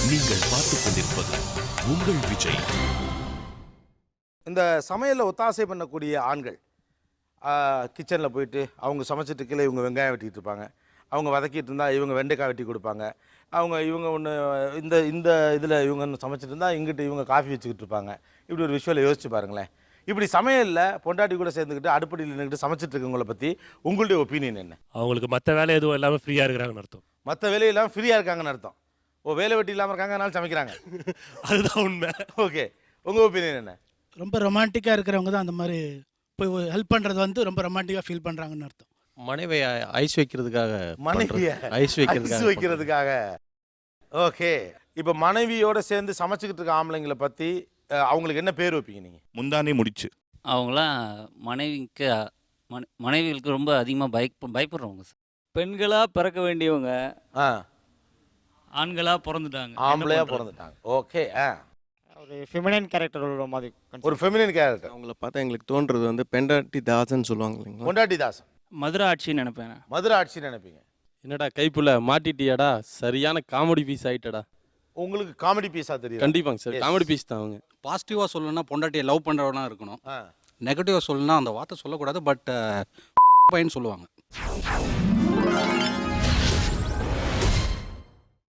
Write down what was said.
நீங்கள் பார்த்துக் கொண்டிருப்பது உங்கள் விஜய். இந்த சமையலில் ஒத்தாசை பண்ணக்கூடிய ஆண்கள் கிச்சனில் போயிட்டு அவங்க சமைச்சிட்டு கீழே இவங்க வெங்காயம் வெட்டிகிட்டு இருப்பாங்க, அவங்க வதக்கிட்டு இருந்தால் இவங்க வெண்டைக்காய் வெட்டி கொடுப்பாங்க, இவங்க ஒன்று இந்த இந்த இதில் இவங்க சமைச்சிட்டு இருந்தால் இங்கிட்டு இவங்க காஃபி வச்சுக்கிட்டு இருப்பாங்க. இப்படி ஒரு விஷுவலை யோசிச்சு பாருங்களேன். இப்படி சமையலில் பொண்டாட்டி கூட சேர்ந்துக்கிட்டு அடுப்படியில் நின்றுக்கிட்டு சமைச்சிட்டு இருக்கவங்களை பற்றி உங்களுடைய ஒப்பீனியன் என்ன? அவங்களுக்கு மற்ற வேலை எதுவும் இல்லாமல் ஃப்ரீயாக இருக்கிறாங்கன்னு அர்த்தம். மற்ற வேலையெல்லாம் ஃப்ரீயாக இருக்காங்கன்னு அர்த்தம். வேலை வெட்டி இல்லாமல் இருக்காங்க, அதனால சமைக்கிறாங்க. அதுதான் உண்மை. ஓகே, உங்கள் ஒப்பீனியன் என்ன? ரொம்ப ரொமான்டிக்காக இருக்கிறவங்க தான் அந்த மாதிரி போய் ஹெல்ப் பண்ணுறது வந்து ரொம்ப ரொமான்டிக்காக ஃபீல் பண்ணுறாங்கன்னு அர்த்தம். மனைவி ஐஸ் வைக்கிறதுக்காக, மனைவியை ஐஸ் வைக்கிறதுக்காக. ஓகே, இப்போ மனைவியோட சேர்ந்து சமைச்சிக்கிட்டு இருக்க ஆம்பளைங்களை பற்றி அவங்களுக்கு என்ன பேர் வைப்பீங்க நீங்கள்? முந்தானே முடிச்சு. அவங்களாம் மனைவிகளுக்கு ரொம்ப அதிகமாக பயப்படுறவங்க சார். பெண்களாக பிறக்க வேண்டியவங்க ஆண்களாக பிறந்துட்டாங்க, ஆம்பளையாக பிறந்துட்டாங்க. ஓகே, ஒரு ஃபெமினைன் கேரக்டர் உள்ள மாதிரி, ஒரு ஃபெமினின் கேரக்டர். அவங்கள பார்த்தா எங்களுக்கு தோன்றது வந்து பெண்டாட்டி தாசன்னு சொல்லுவாங்க இல்லைங்களா? பொண்டாட்டி தாசன், மதுரை ஆட்சின்னு நினைப்பேன். மதுரை ஆட்சி நினைப்பீங்க. என்னடா கைப்புள்ள மாட்டிட்டியாடா, சரியான காமெடி பீஸ் ஆயிட்டடா. உங்களுக்கு காமெடி பீஸாக தெரியும்? கண்டிப்பாங்க சார், காமெடி பீஸ் தான் அவங்க. பாசிட்டிவாக சொல்லணும்னா பொண்டாட்டியை லவ் பண்ணுறவனா இருக்கணும். நெகட்டிவாக சொல்லணும்னா அந்த வார்த்தை சொல்லக்கூடாது, பட் பையன் சொல்லுவாங்க.